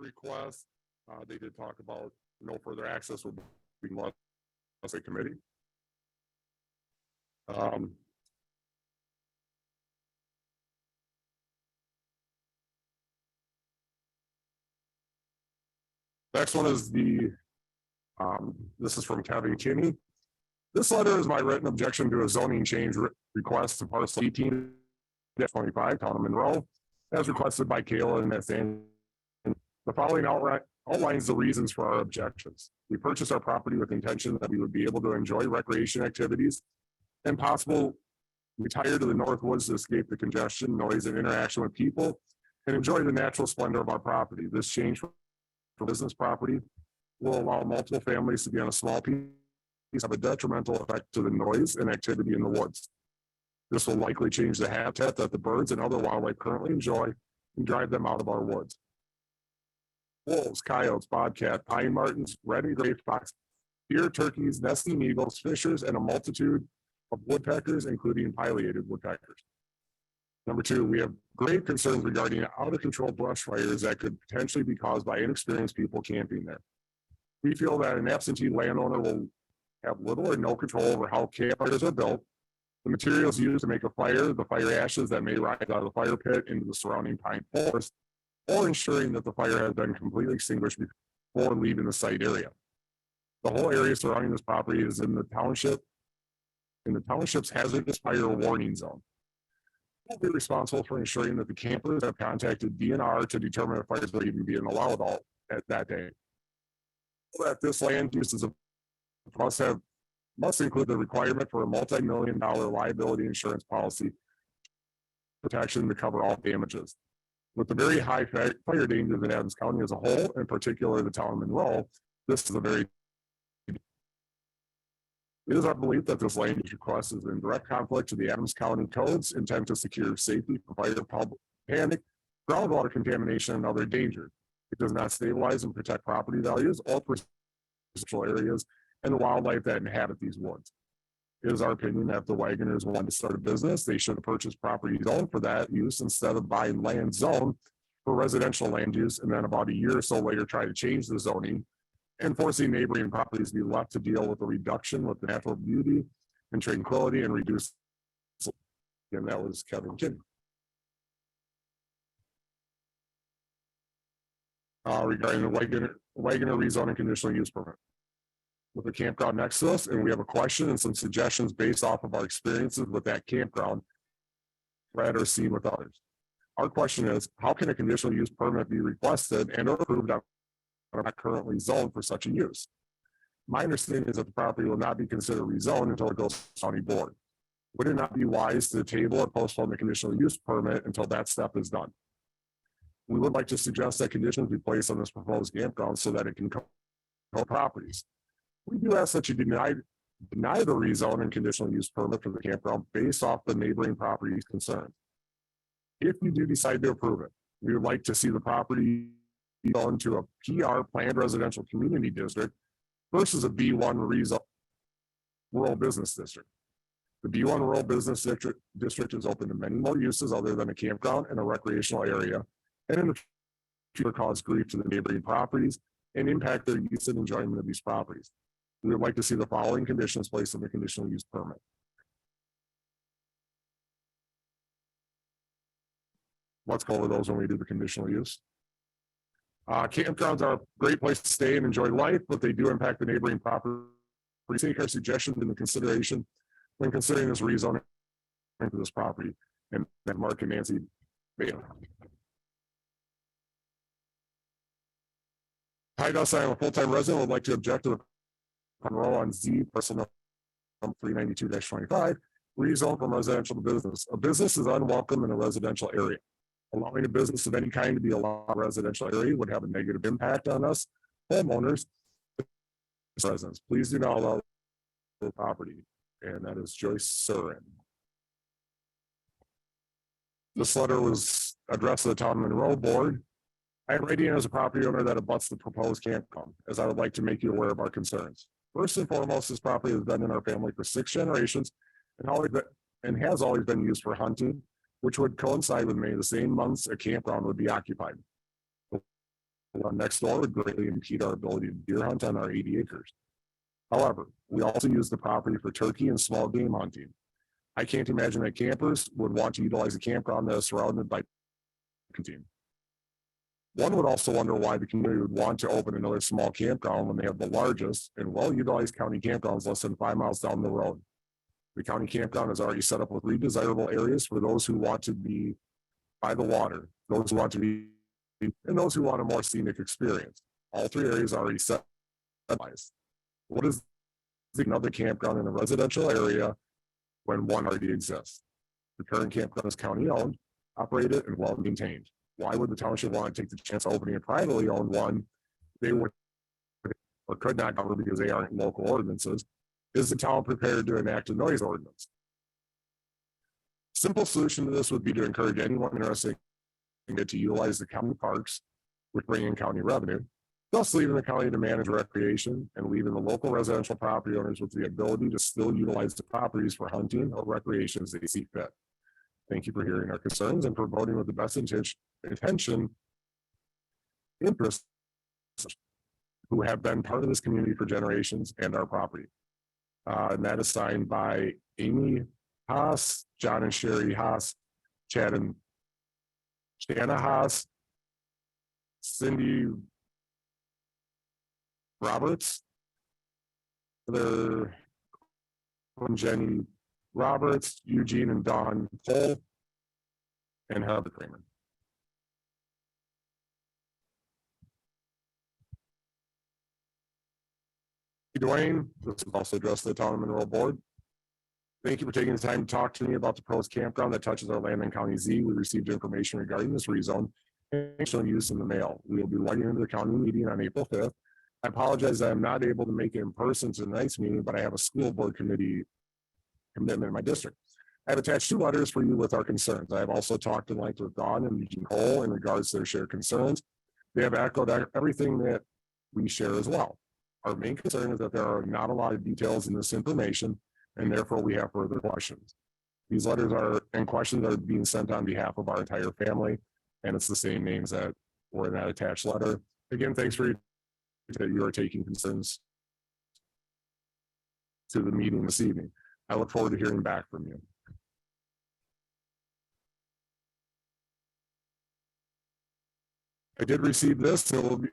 request. They did talk about no further access would be unless a committee. Next one is this is from Kevin Kinney. This letter is my written objection to a zoning change request to parcel 18-25, Town of Monroe, as requested by Kayla and Nathan. The following outlines the reasons for our objections. We purchased our property with intention that we would be able to enjoy recreation activities and possible retire to the north woods to escape the congestion, noise, and interaction with people and enjoy the natural splendor of our property. This change for business property will allow multiple families to be on a small piece have a detrimental effect to the noise and activity in the woods. This will likely change the habitat that the birds and other wildlife currently enjoy and drive them out of our woods. Wolves, coyotes, bobcat, pine martens, red and gray fox, deer, turkeys, nesting eagles, fishers, and a multitude of woodpeckers, including pileated woodpeckers. Number two, we have grave concerns regarding out-of-control brush fires that could potentially be caused by inexperienced people camping there. We feel that an absentee landowner will have little or no control over how campfires are built, the materials used to make a fire, the fire ashes that may rise out of the fire pit into the surrounding pine forest, or ensuring that the fire has been completely extinguished before leaving the site area. The whole area surrounding this property is in the township's hazardous fire warning zone. We'll be responsible for ensuring that the campers have contacted DNR to determine if fires are even being allowed at that day. That this land use must include the requirement for a multi-million-dollar liability insurance policy protection to cover all damages. With the very high fire dangers in Adams County as a whole, in particular the town of Monroe, this is a very It is our belief that this land use request is in direct conflict to the Adams County codes intent to secure safety from fire, public panic, groundwater contamination, and other dangers. It does not stabilize and protect property values or special areas and the wildlife that inhabit these woods. It is our opinion that if the Wagoners want to start a business, they should have purchased property zoned for that use instead of buying land zoned for residential land use, and then about a year or so later try to change the zoning and forcing neighboring properties to be left to deal with the reduction with the natural beauty and tranquility and reduce. And that was Kevin Kinney. Regarding the Wagoner rezoning conditional use permit. With the campground next to us, and we have a question and some suggestions based off of our experiences with that campground, read or seen with others. Our question is, how can a conditional use permit be requested and or approved on not currently zoned for such a use? My understanding is that the property will not be considered rezoned until it goes to the county board. Would it not be wise to table or postpone the conditional use permit until that step is done? We would like to suggest that conditions be placed on this proposed campground so that it can cover properties. We do ask that you deny the rezone and conditional use permit for the campground based off the neighboring properties concerned. If you do decide to approve it, we would like to see the property zoned to a PR, planned residential community district, versus a B1 rezone rural business district. The B1 rural business district is open to many more uses other than a campground and a recreational area, and in the future cause grief to the neighboring properties and impact their use and enjoyment of these properties. We would like to see the following conditions placed on the conditional use permit. Let's go over those when we do the conditional use. Campgrounds are a great place to stay and enjoy life, but they do impact the neighboring property. We take our suggestions into consideration when considering this rezoning for this property. And then Mark and Nancy Bailey. Hi, Dustin. I'm a full-time resident. Would like to object to the Monroe on Z parcel number 392-25 rezone from residential to business. A business is unwelcome in a residential area. Allowing a business of any kind to be allowed in a residential area would have a negative impact on us, homeowners, residents. Please do not allow the property. And that is Joyce Surin. This letter was addressed to the Town of Monroe Board. I am writing as a property owner that abuts the proposed campground, as I would like to make you aware of our concerns. First and foremost, this property has been in our family for 6 generations and has always been used for hunting, which would coincide with May, the same months a campground would be occupied. The one next door would greatly impede our ability to deer hunt on our 80 acres. However, we also use the property for turkey and small game hunting. I can't imagine that campers would want to utilize a campground that is surrounded by hunting. One would also wonder why the community would want to open another small campground when they have the largest and well-utilized county campgrounds less than 5 miles down the road. The county campground is already set up with 3 desirable areas for those who want to be by the water, those who want to be, and those who want a more scenic experience. All 3 areas are already set. What is another campground in a residential area when one already exists? The current campground is county owned, operated, and well maintained. Why would the township want to take the chance of opening a privately owned one they would or could not cover because they aren't local ordinances? Is the town prepared to enact a noise ordinance? Simple solution to this would be to encourage anyone interested to utilize the county parks, which bring in county revenue, thus leaving the county to manage recreation and leaving the local residential property owners with the ability to still utilize the properties for hunting or recreation as they see fit. Thank you for hearing our concerns and for voting with the best intention, interest, who have been part of this community for generations and our property. And that is signed by Amy Haas, John and Sherry Haas, Chad and Shanna Haas, Cindy Roberts, Jenny Roberts, Eugene and Don Cole, and Heather Kramer. Dwayne, this is also addressed to the Town of Monroe Board. Thank you for taking the time to talk to me about the proposed campground that touches our land in County Z. We received information regarding this rezone and use in the mail. We will be writing into the county meeting on April 5th. I apologize that I'm not able to make it in person to tonight's meeting, but I have a school board committee commitment in my district. I have attached 2 letters for you with our concerns. I have also talked in length with Don and Eugene Cole in regards to their shared concerns. They have echoed everything that we share as well. Our main concern is that there are not a lot of details in this information, and therefore we have further questions. These letters and questions are being sent on behalf of our entire family, and it's the same names that were in that attached letter. Again, thanks for that you are taking concerns to the meeting this evening. I look forward to hearing back from you. I did receive this. It will be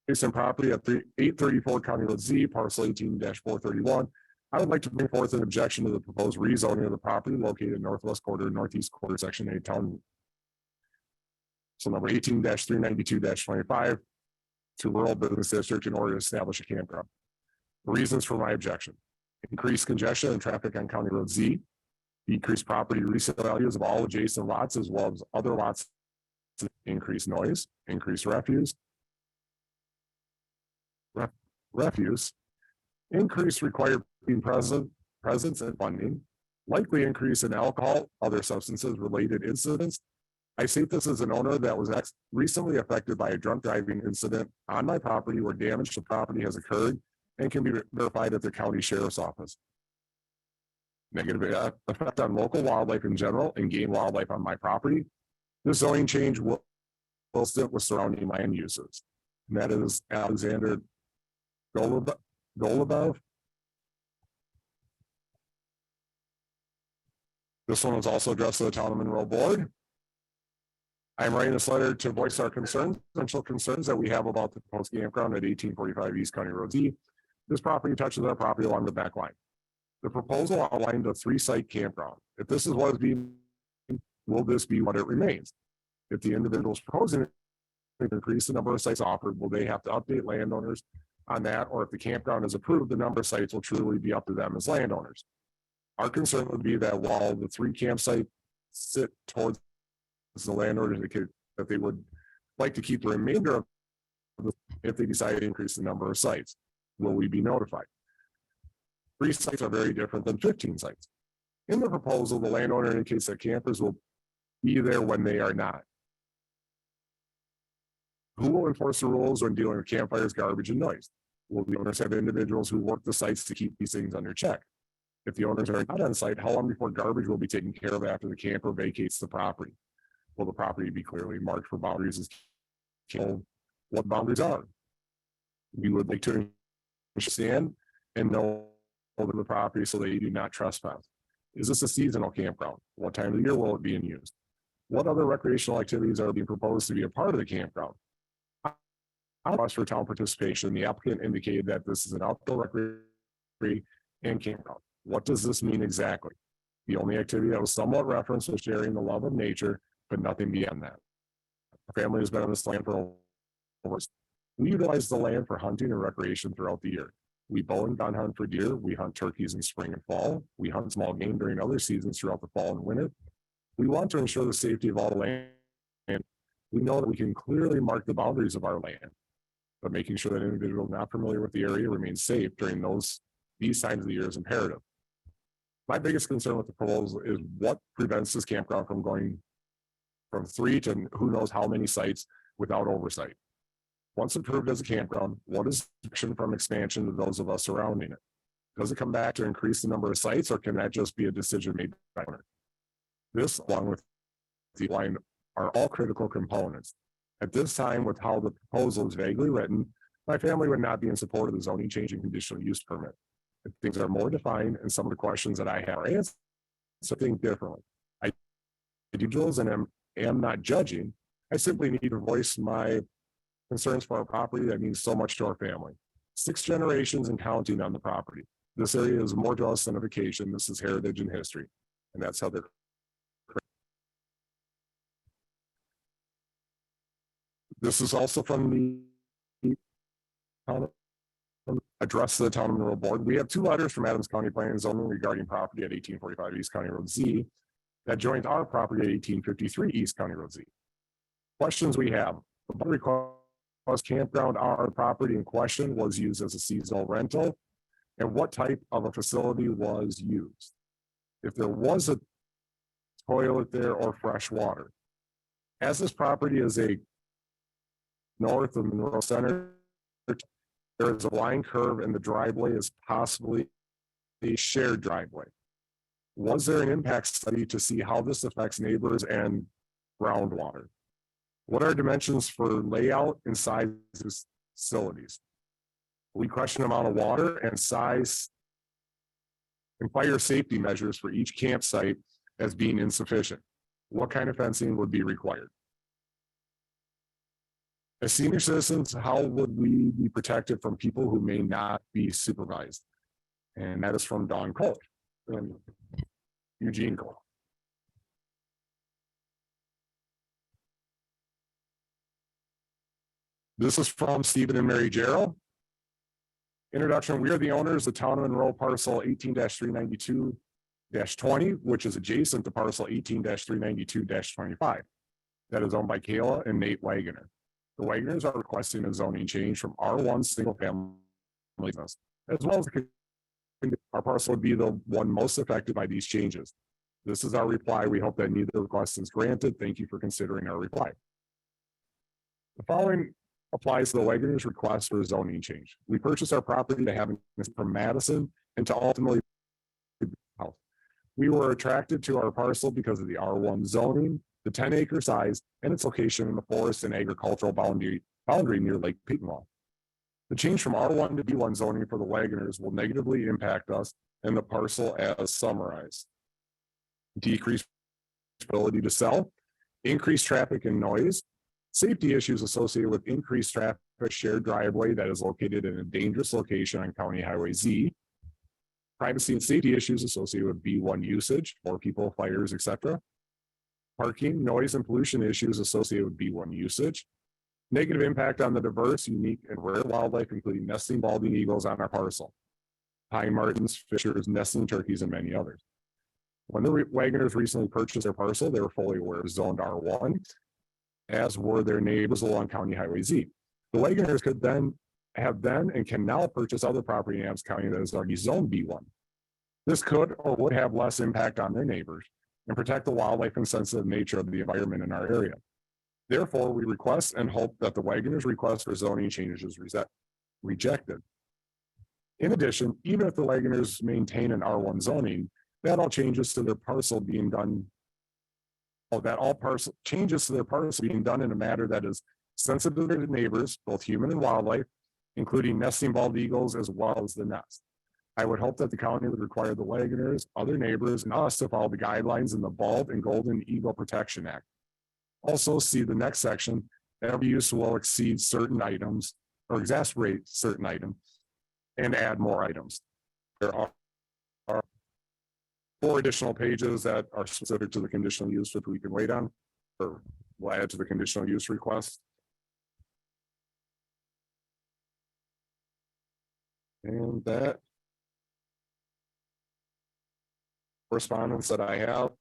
based on property at 834 County Road Z, parcel 18-431. I would like to bring forth an objection to the proposed rezoning of the property located in northwest quarter, northeast quarter, section 8, town. So number 18-392-25 to rural business district in order to establish a campground. Reasons for my objection: increased congestion and traffic on County Road Z, decreased property resale values of all adjacent lots as well as other lots, increased noise, increased refuse, increased required presence and funding, likely increase in alcohol, other substances related incidents. I state this as an owner that was recently affected by a drunk driving incident on my property where damage to property has occurred and can be verified at the county sheriff's office. Negative effect on local wildlife in general and game wildlife on my property. This zoning change will sit with surrounding land uses. And that is Alexander Golubov. This one was also addressed to the Town of Monroe Board. I am writing this letter to voice our concerns, potential concerns that we have about the proposed campground at 1845 East County Road Z. This property touches our property along the back line. The proposal outlined a 3-site campground. If this is what is being, will this be what it remains? If the individuals proposing it increase the number of sites offered, will they have to update landowners on that? Or if the campground is approved, the number of sites will truly be up to them as landowners. Our concern would be that while the 3 campsites sit towards the landowners, that they would like to keep the remainder of if they decide to increase the number of sites. Will we be notified? 3 sites are very different than 15 sites. In the proposal, the landowner indicates that campers will be there when they are not. Who will enforce the rules when dealing with campfires, garbage, and noise? Will the owners have individuals who work the sites to keep these things under check? If the owners are not on site, how long before garbage will be taken care of after the camper vacates the property? Will the property be clearly marked for boundaries as what boundaries are? We would like to understand and know the property so that you do not trespass. Is this a seasonal campground? What time of the year will it be in use? What other recreational activities are being proposed to be a part of the campground? On request for town participation, the applicant indicated that this is an outdoor recreation and campground. What does this mean exactly? The only activity that was somewhat referenced was sharing the love of nature, but nothing beyond that. Our family has been on this land for over. We utilize the land for hunting and recreation throughout the year. We bow and gun hunt for deer. We hunt turkeys in spring and fall. We hunt small game during other seasons throughout the fall and winter. We want to ensure the safety of all the land. We know that we can clearly mark the boundaries of our land, but making sure that individuals not familiar with the area remain safe during these times of the year is imperative. My biggest concern with the proposal is what prevents this campground from going from 3 to who knows how many sites without oversight. Once approved as a campground, what is the action from expansion to those of us surrounding it? Does it come back to increase the number of sites, or can that just be a decision made by the owner? This, along with the line, are all critical components. At this time, with how the proposal is vaguely written, my family would not be in support of the zoning change and conditional use permit. If things are more defined and some of the questions that I have are answered, so think differently. I do Jules and am not judging. I simply need to voice my concerns for our property that means so much to our family. 6 generations and counting on the property. This area is more to us than a vacation. This is heritage and history. And that's how they're. This is also from the address to the Town of Monroe Board. We have 2 letters from Adams County Planning and Zoning regarding property at 1845 East County Road Z that joins our property at 1853 East County Road Z. Questions we have. The request campground on our property in question was used as a seasonal rental, and what type of a facility was used. If there was a toilet there or fresh water. As this property is a north of Monroe Center, there is a line curve and the driveway is possibly a shared driveway. Was there an impact study to see how this affects neighbors and groundwater? What are dimensions for layout and size of facilities? We question amount of water and size and fire safety measures for each campsite as being insufficient. What kind of fencing would be required? As senior citizens, how would we be protected from people who may not be supervised? And that is from Don Cole and Eugene Cole. This is from Stephen and Mary Gerald. Introduction, we are the owners of Town of Monroe parcel 18-392-20, which is adjacent to parcel 18-392-25. That is owned by Kayla and Nate Wagoner. The Wagoners are requesting a zoning change from R1 single family business, as well as our parcel would be the one most affected by these changes. This is our reply. We hope that neither request is granted. Thank you for considering our reply. The following applies to the Wagoners' request for a zoning change. We purchased our property to have from Madison and to ultimately house. We were attracted to our parcel because of the R1 zoning, the 10-acre size, and its location in the forest and agricultural boundary near Lake Petenwall. The change from R1 to B1 zoning for the Wagoners will negatively impact us and the parcel as summarized. Decreased ability to sell, increased traffic and noise, safety issues associated with increased traffic, shared driveway that is located in a dangerous location on County Highway Z, privacy and safety issues associated with B1 usage, more people, fires, etc. Parking, noise, and pollution issues associated with B1 usage. Negative impact on the diverse, unique, and rare wildlife, including nesting balding eagles on our parcel, pine martens, fishers, nesting turkeys, and many others. When the Wagoners recently purchased their parcel, they were fully aware of zoned R1, as were their neighbors along County Highway Z. The Wagoners could then and can now purchase other property in Adams County that is already zoned B1. This could or would have less impact on their neighbors and protect the wildlife and sensitive nature of the environment in our area. Therefore, we request and hope that the Wagoners' request for zoning changes is rejected. In addition, even if the Wagoners maintain an R1 zoning, that all changes to their parcel being done that all parcel changes to their parcel being done in a manner that is sensitive to neighbors, both human and wildlife, including nesting bald eagles as well as the nest. I would hope that the county would require the Wagoners, other neighbors, and us to follow the guidelines in the Bald and Golden Eagle Protection Act. Also, see the next section, every use will exceed certain items or exacerbate certain items and add more items. There are 4 additional pages that are specific to the conditional use, which we can wait on, or we'll add to the conditional use request. And that correspondence that I have.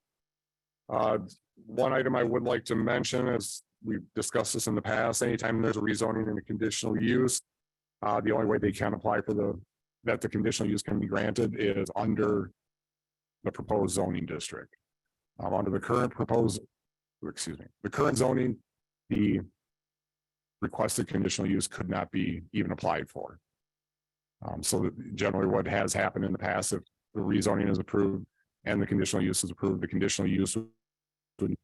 One item I would like to mention is we've discussed this in the past. Anytime there's a rezoning and a conditional use, the only way they can apply for that the conditional use can be granted is under the proposed zoning district. Under the current the current zoning, the requested conditional use could not be even applied for. So generally what has happened in the past, if the rezoning is approved and the conditional use is approved, the conditional use would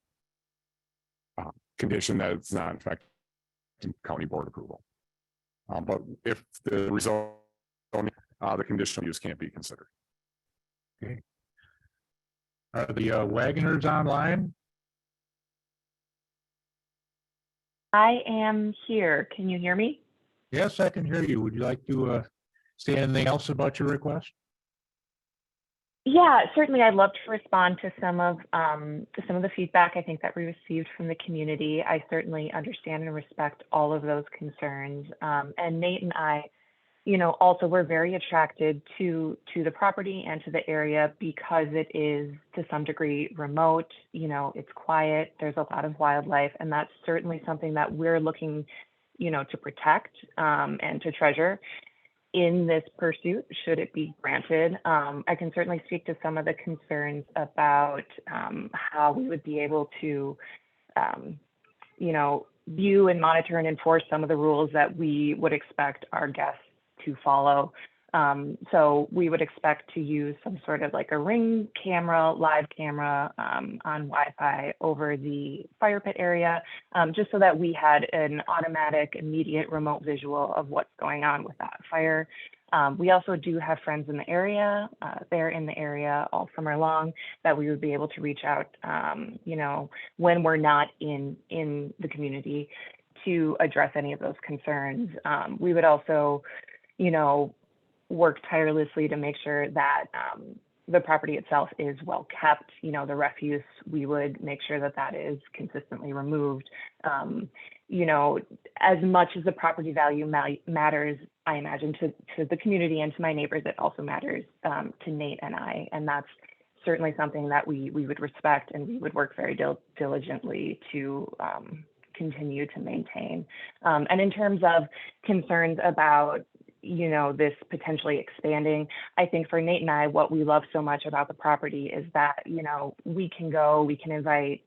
condition that it's not in fact county board approval. But if the rezoning, the conditional use can't be considered. Okay. Are the Wagoners online? I am here. Can you hear me? Yes, I can hear you. Would you like to say anything else about your request? Yeah, certainly. I'd love to respond to some of the feedback I think that we received from the community. I certainly understand and respect all of those concerns. And Nate and I, also we're very attracted to the property and to the area because it is to some degree remote. It's quiet. There's a lot of wildlife, and that's certainly something that we're looking, to protect and to treasure in this pursuit, should it be granted. I can certainly speak to some of the concerns about how we would be able to, view and monitor and enforce some of the rules that we would expect our guests to follow. So we would expect to use some sort of like a Ring camera, live camera on Wi-Fi over the fire pit area, just so that we had an automatic, immediate remote visual of what's going on with that fire. We also do have friends in the area. They're in the area all summer long that we would be able to reach out, when we're not in the community to address any of those concerns. We would also, work tirelessly to make sure that the property itself is well kept. The refuse, we would make sure that that is consistently removed. As much as the property value matters, I imagine to the community and to my neighbors, it also matters to Nate and I. And that's certainly something that we would respect and we would work very diligently to continue to maintain. And in terms of concerns about this potentially expanding, I think for Nate and I, what we love so much about the property is that, we can invite,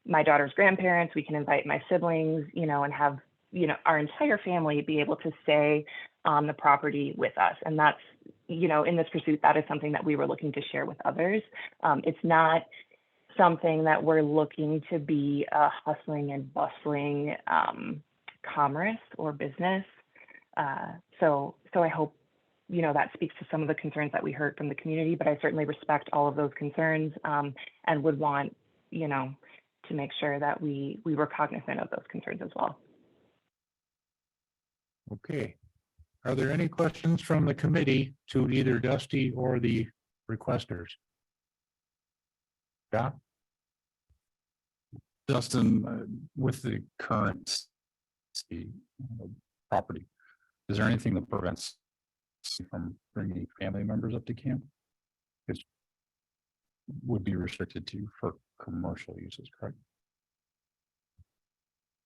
my daughter's grandparents, we can invite my siblings, and have, our entire family be able to stay on the property with us. And that's, in this pursuit, that is something that we were looking to share with others. It's not something that we're looking to be a hustling and bustling commerce or business. So I hope, that speaks to some of the concerns that we heard from the community, but I certainly respect all of those concerns and would want, to make sure that we were cognizant of those concerns as well. Okay. Are there any questions from the committee to either Dusty or the requesters? Yeah. Dustin, with the current property, is there anything that prevents from bringing family members up to camp? It would be restricted to for commercial uses, correct?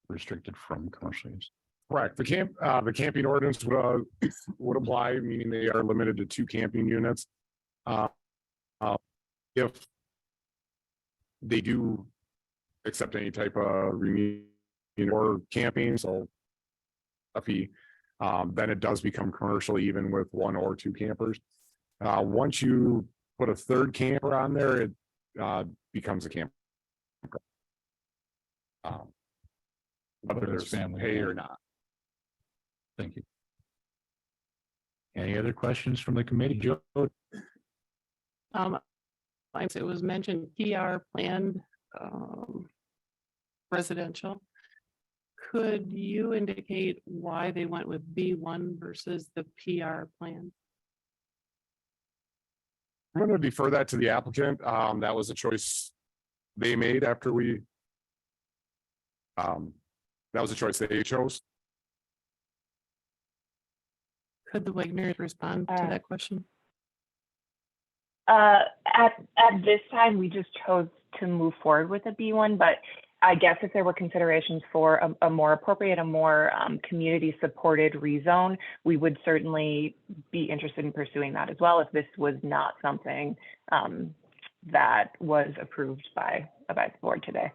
Restricted from commercial use. Correct. The camping ordinance would apply, meaning they are limited to 2 camping units. If they do accept any type of or camping, so a fee, then it does become commercial even with 1 or 2 campers. Once you put a 3rd camper on there, it becomes a camper Whether Whether it's there's family pay or or not. Thank you. Any other questions from the committee? Joe? It was mentioned PR planned, residential. Could you indicate why they went with B1 versus the PR plan? I'm going to defer that to the applicant. That was a choice they made after we. That was a choice they chose. Could the Wagners respond to that question? At this time, we just chose to move forward with a B1, but I guess if there were considerations for a more appropriate, a more community supported rezone, we would certainly be interested in pursuing that as well if this was not something that was approved by the board today.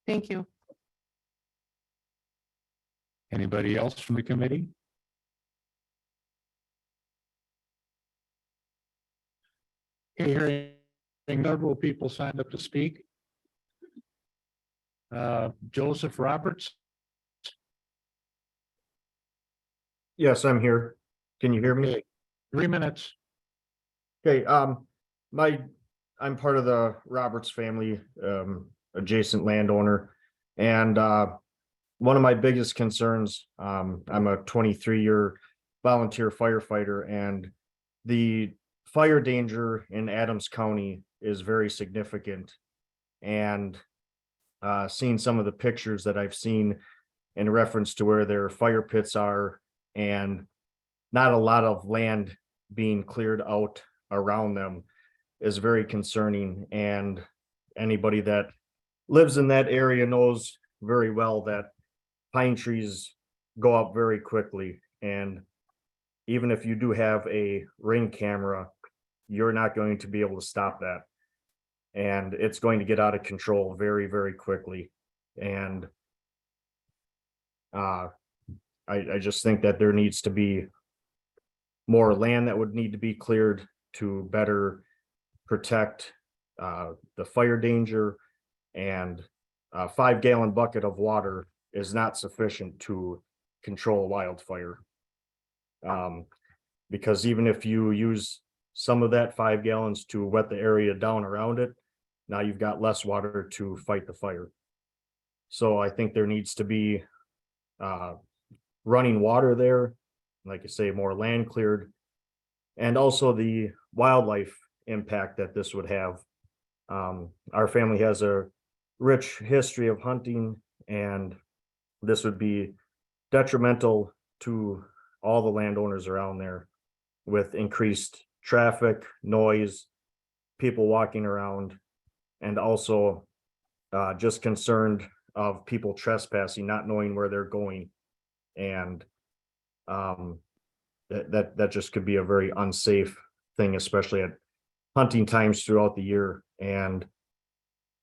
Thank you. Anybody else from the committee? Okay, hearing several people signed up to speak. Joseph Roberts, Yes, I'm here. Can you hear me? Okay. 3 minutes. Okay, I'm part of the Roberts family, adjacent landowner. And one of my biggest concerns, I'm a 23-year volunteer firefighter, and the fire danger in Adams County is very significant. And seeing some of the pictures that I've seen in reference to where their fire pits are and not a lot of land being cleared out around them is very concerning. And anybody that lives in that area knows very well that pine trees go up very quickly. And even if you do have a ring camera, you're not going to be able to stop that. And it's going to get out of control very, very quickly. And I just think that there needs to be more land that would need to be cleared to better protect the fire danger. And a 5-gallon bucket of water is not sufficient to control wildfire. Because even if you use some of that 5 gallons to wet the area down around it, now you've got less water to fight the fire. So I think there needs to be running water there, like you say, more land cleared, and also the wildlife impact that this would have. Our family has a rich history of hunting, and this would be detrimental to all the landowners around there with increased traffic, noise, people walking around, and also just concerned of people trespassing, not knowing where they're going. And that just could be a very unsafe thing, especially at hunting times throughout the year. And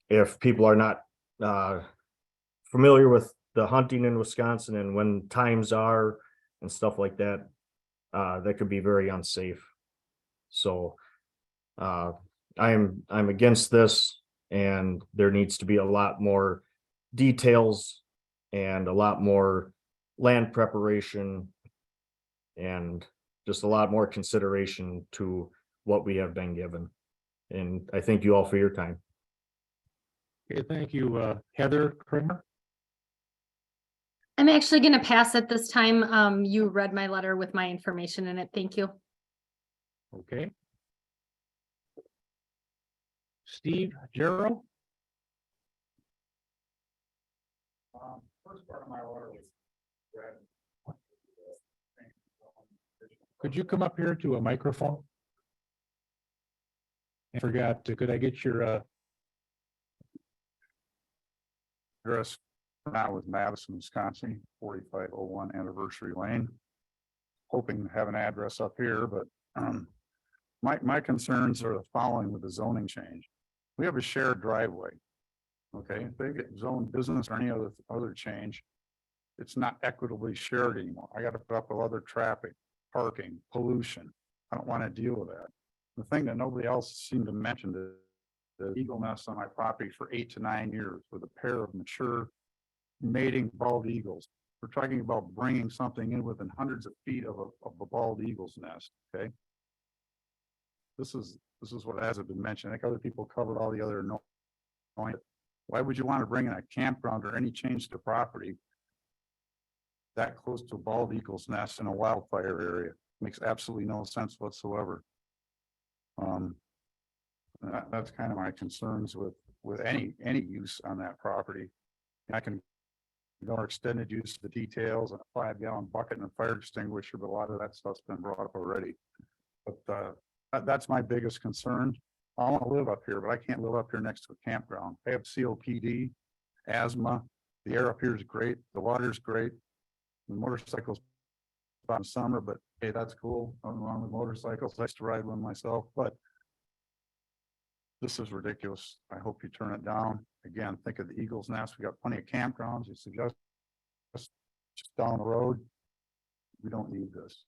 if people are not familiar with the hunting in Wisconsin and when times are and stuff like that, that could be very unsafe. So I'm against this, and there needs to be a lot more details and a lot more land preparation and just a lot more consideration to what we have been given. And I thank you all for your time. Okay, thank you. Heather Kramer. I'm actually going to pass at this time. You read my letter with my information in it. Thank you. Okay. Steve Jarrow. First part of my order was. Could you come up here to a microphone? I forgot, could I get your Address now with Madison, Wisconsin, 4501 Anniversary Lane. Hoping to have an address up here, but my concerns are the following with the zoning change. We have a shared driveway. Okay, if they get zoned business or any other change, it's not equitably shared anymore. I got to put up with other traffic, parking, pollution. I don't want to deal with that. The thing that nobody else seemed to mention is the eagle nest on my property for 8 to 9 years with a pair of mature mating bald eagles. We're talking about bringing something in within hundreds of feet of a bald eagle's nest, okay? This is what hasn't been mentioned. I think other people covered all the other annoying. Why would you want to bring in a campground or any change to property that close to a bald eagle's nest in a wildfire area? Makes absolutely no sense whatsoever. That's kind of my concerns with any use on that property. I can go extended use of the details and a 5-gallon bucket and a fire extinguisher, but a lot of that stuff's been brought up already. But that's my biggest concern. I want to live up here, but I can't live up here next to a campground. I have COPD, asthma. The air up here is great. The water's great. The motorcycles in summer, but hey, that's cool. Nothing wrong with motorcycles. I used to ride one myself, but this is ridiculous. I hope you turn it down. Again, think of the Eagles Nest. We got plenty of campgrounds. You suggest just down the road. We don't need this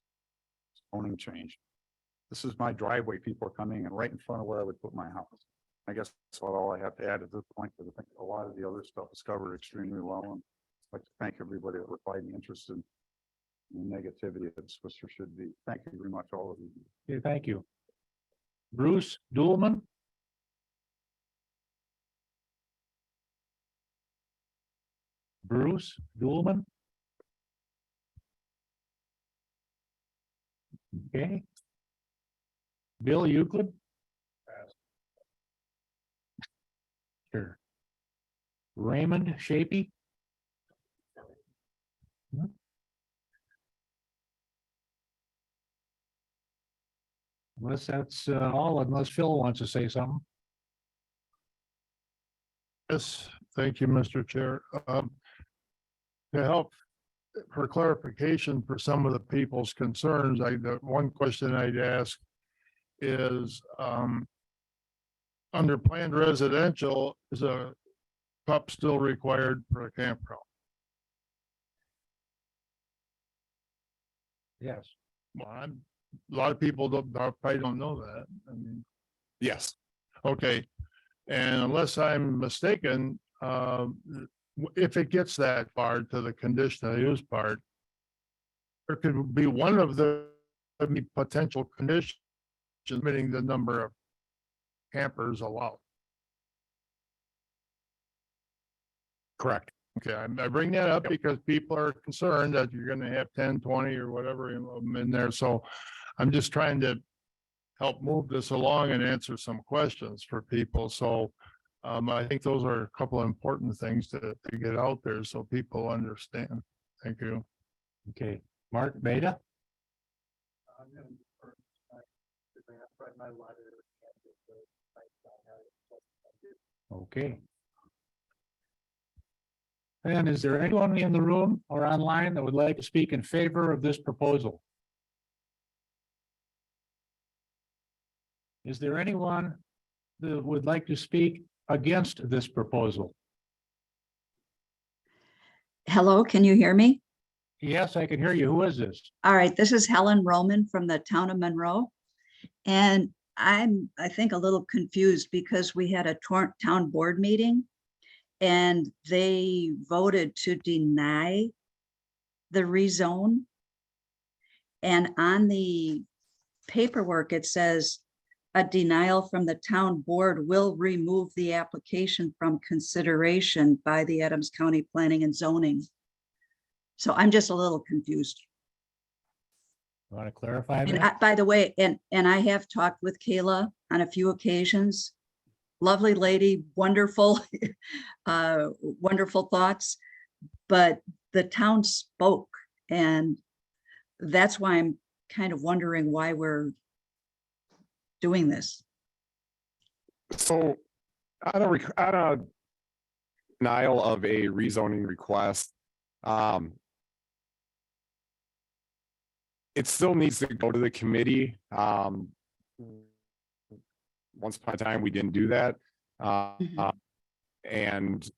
zoning change. This is my driveway. People are coming in right in front of where I would put my house. I guess that's all I have to add at this point, because I think a lot of the other stuff is covered extremely well. And I'd like to thank everybody that replied and interested in negativity. That's what there should be. Thank you very much, all of you. Okay, thank you. Bruce Duelman? Bruce Duelman? Okay. Bill Euclid? Sure. Raymond Shapey? Unless that's all, unless Phil wants to say something. Yes, thank you, Mr. Chair. To help for clarification for some of the people's concerns, the one question I'd ask is, under planned residential, is a pup still required for a campground? Yes. Well, a lot of people probably don't know that. I mean, Yes. okay, and unless I'm mistaken, if it gets that far to the conditional use part, there could be one of the potential conditions limiting the number of campers allowed. Correct. Okay, I bring that up because people are concerned that you're gonna have 10, 20 or whatever in there, so I'm just trying to help move this along and answer some questions for people, so I think those are a couple of important things to get out there so people understand. Thank you. Okay, Mark Beta? Okay. And is there anyone in the room or online that would like to speak in favor of this proposal? Is there anyone that would like to speak against this proposal? Hello, can you hear me? Yes, I can hear you. Who is this? All right, this is Helen Roman from the town of Monroe. And I think, a little confused because we had a town board meeting and they voted to deny the rezone. And on the paperwork, it says a denial from the town board will remove the application from consideration by the Adams County Planning and Zoning. So I'm just a little confused. Want to clarify And that? by the way, and I have talked with Kayla on a few occasions. Lovely lady, wonderful, wonderful thoughts. But the town spoke, and that's why I'm kind of wondering why we're doing this. So on a denial of a rezoning request, it still needs to go to the committee. Once upon a time, we didn't do that. And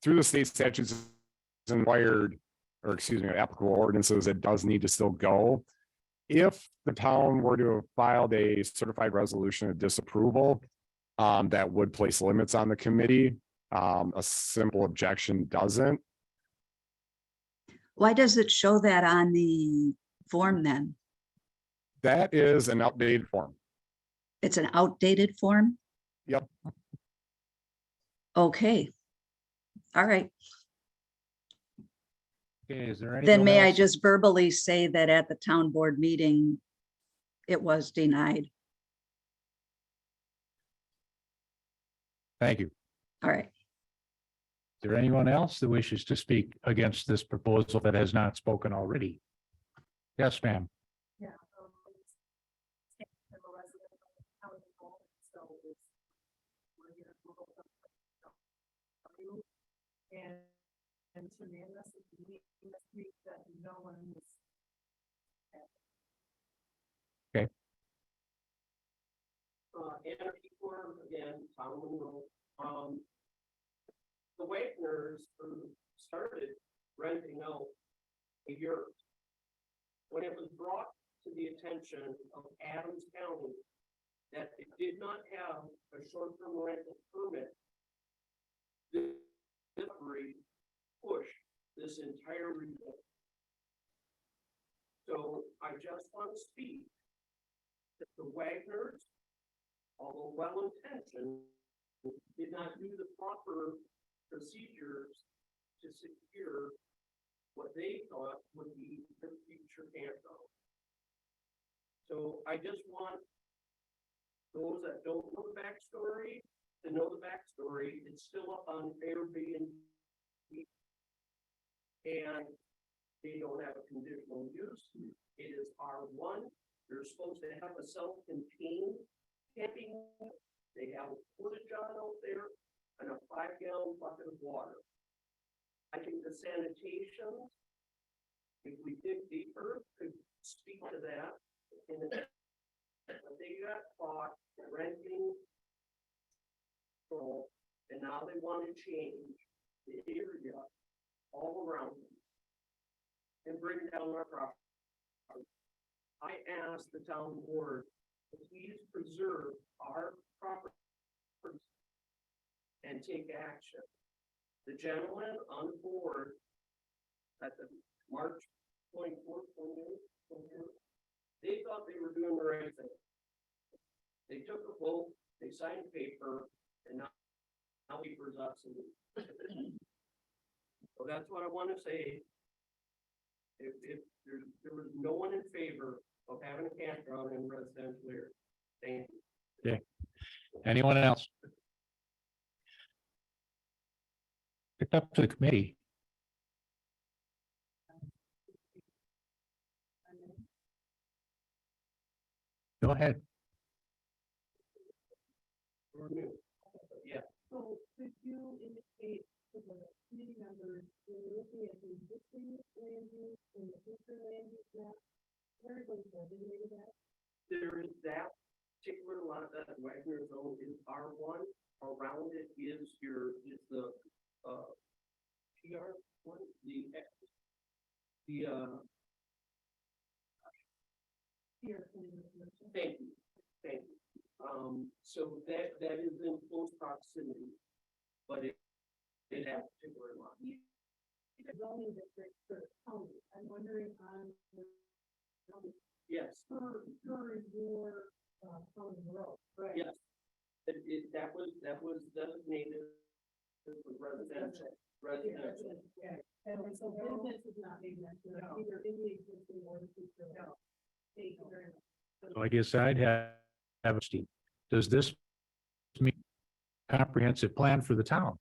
through the state statutes required, or excuse me, applicable ordinances, it does need to still go. if the town were to have filed a certified resolution of disapproval, that would place limits on the committee. A simple objection doesn't. Why does it show that on the form then? That is an updated form. It's an outdated form? Yep. Okay. All right, Okay, is there anything then may I else? just verbally say that at the town board meeting, it was denied? Thank you. Is All right. there anyone else that wishes to speak against this proposal that has not spoken already? Yes, ma'am. And to me, that's that no one is. Okay. Anarchy Forum, again, Tom Monroe. The Wagners started renting out a yurt. When it was brought to the attention of Adams County that it did not have a short-term rental permit, the delivery pushed this entire rebuild. So I just want to speak that the Wagners, although well-intentioned, did not do the proper procedures to secure what they thought would be their future campground. So I just want those that don't know the backstory to know the backstory. It's still up on Airbnb. And they don't have a conditional use. It is R1. They're supposed to have a self-contained camping. They have a footage on out there and a 5-gallon bucket of water. I think the sanitation, if we dig deeper, could speak to that. And they got caught renting. And now they want to change the area all around them and bring down our property. I asked the town board to please preserve our property and take action. The gentleman on the board at the March 24th, they thought they were doing the right thing. They took a vote, they signed paper, and now paper's obsolete. So that's what I want to say. If there was no one in favor of having a campground in residential area. Thank you. Okay. Anyone else? It's up to the committee. Go ahead. Yeah. So could you indicate to the committee members, when you're looking at the existing land use and the future land use map, where are those designated at? There is that particular lot that Wagner zone is R1. Around it is the PR one, thank you. So that is in close proximity, but it has particular lot. Zoning district for county, I'm wondering on the Yes, per your county road, right? yes. That was designated as residential. Yeah. And so business is not being mentioned, either in the existing or the future. No. Thank you very much. So I guess I'd have a Steve. Does this mean comprehensive plan for the town?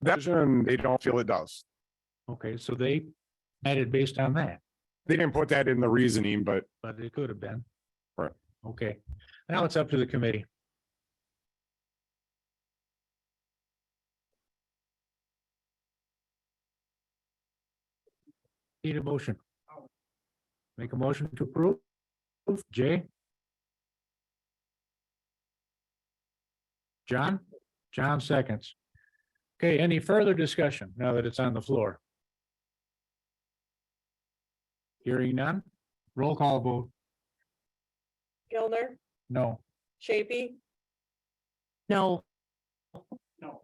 That vision, they don't feel it does. Okay, so they added based on that, They didn't put that in the reasoning, but but it could have been. Right. Okay, now it's up to the committee. Need a motion. Make a motion to approve. Jay? John? John seconds. Okay, any further discussion now that it's on the floor? Hearing none, roll call vote, Gilner, no. Shapey, No. no.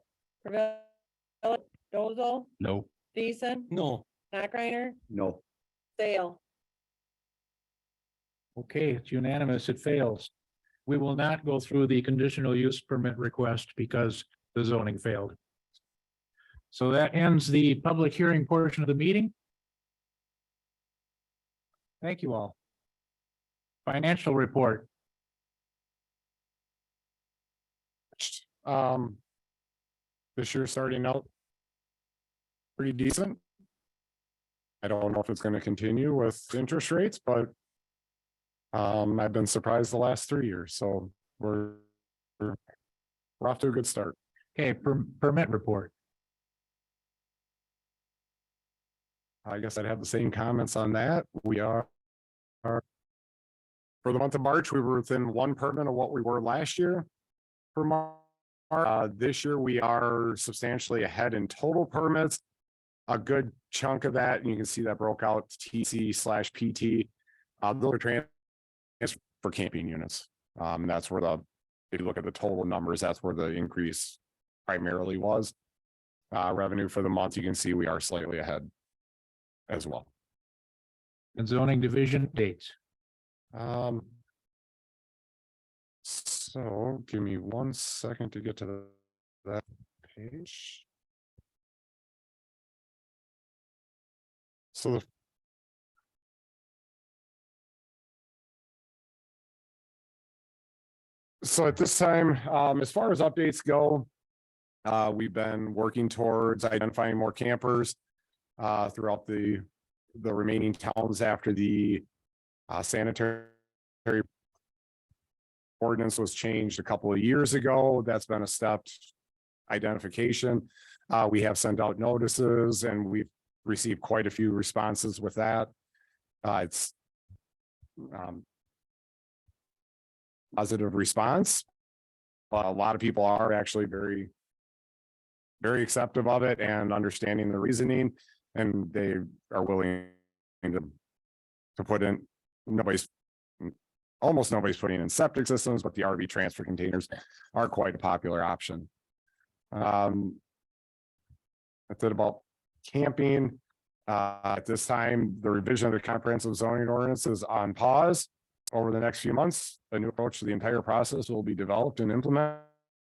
Dozel, No. Deason, No. Knackereiner, No. Sale. Okay, it's unanimous, it fails. We will not go through the conditional use permit request because the zoning failed. So that ends the public hearing portion of the meeting. Thank you all. Financial report. This year starting out pretty decent. I don't know if it's gonna continue with interest rates, but I've been surprised the last 3 years, so we're off to a good start. Okay, permit report. I guess I'd have the same comments on that. We are for the month of March, we were within one permit of what we were last year. For March, this year, we are substantially ahead in total permits. A good chunk of that, and you can see that broke out TC/PT. Those are trans for camping units. That's where if you look at the total numbers, that's where the increase primarily was. Revenue for the month, you can see we are slightly ahead as well. And zoning division dates. So give me 1 second to get to that page. So at this time, as far as updates go, we've been working towards identifying more campers throughout the remaining towns after the sanitary ordinance was changed a couple of years ago. That's been a stepped identification. We have sent out notices and we've received quite a few responses with that. It's positive response. A lot of people are actually very, very acceptive of it and understanding the reasoning, and they are willing to put in. Almost nobody's putting in septic systems, but the RV transfer containers are quite a popular option. That's it about camping. At this time, the revision of the comprehensive zoning ordinance is on pause. Over the next few months, a new approach to the entire process will be developed and implemented.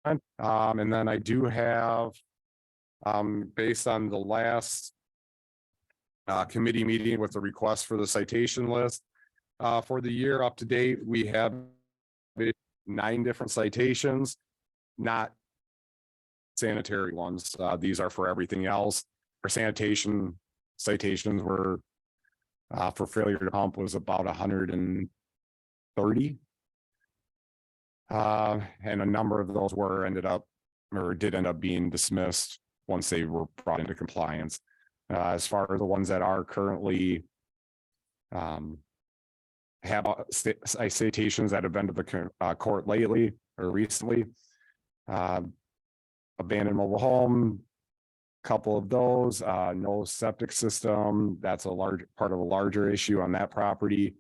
And then I do have, based on the last committee meeting with the request for the citation list, for the year up to date, we have 9 different citations, not sanitary ones. These are for everything else. For sanitation citations were for failure to pump was about 130. And a number of those did end up being dismissed once they were brought into compliance. As far as the ones that are currently have citations that have been to the court lately or recently, abandoned mobile home, couple of those, no septic system. That's a large part of a larger issue on that property.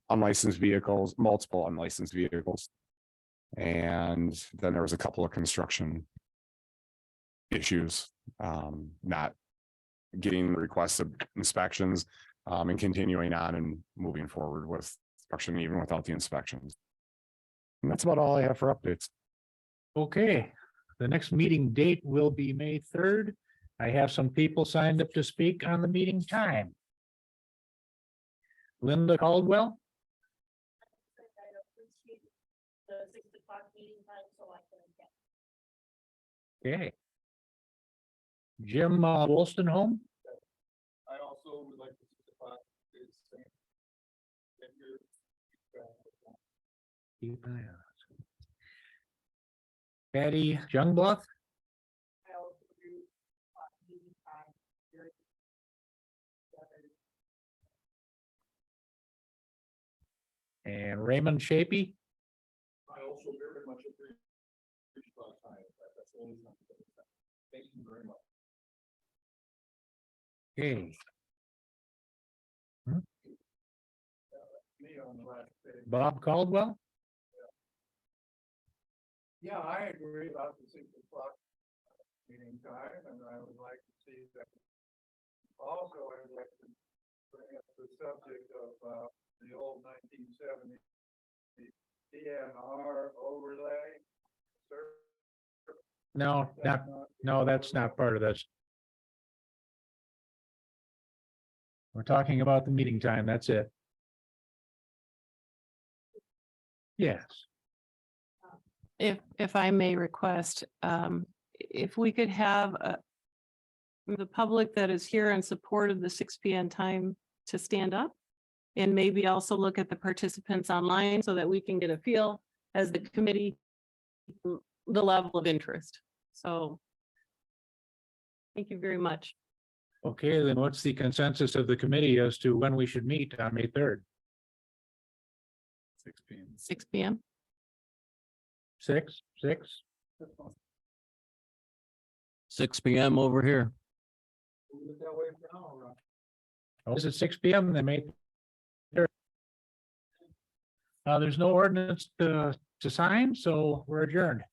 Unlicensed vehicles, multiple unlicensed vehicles. And then there was a couple of construction issues, not getting the requested inspections, and continuing on and moving forward with construction even without the inspections. And that's about all I have for updates. Okay, the next meeting date will be May 3rd. I have some people signed up to speak on the meeting time. Linda Caldwell, The 6 o'clock meeting time, so I can get. okay. Jim Wolstenholme, I also would like to. Patty Youngblood, I also do meeting time. during- and Raymond Shapey. I also very much agree. That's the only thing. Thank you very much. Okay. Me on the last page. Bob Caldwell? Yeah, I agree about the 6 o'clock meeting time, and I would like to see that. Also, I'd like to bring up the subject of, the old 1970 DNR overlay. No, no, that's not part of this. We're talking about the meeting time, that's it. Yes, If I may request, if we could have the public that is here in support of the 6 p.m. time to stand up. And maybe also look at the participants online so that we can get a feel as the committee, the level of interest. So. Thank you very much. okay, then what's the consensus of the committee as to when we should meet on May 3rd? 6 p.m. 6 p.m. 6? 6 p.m. over here. Oh, is it 6 p.m. Then May 3rd? There's no ordinance to sign, so we're adjourned.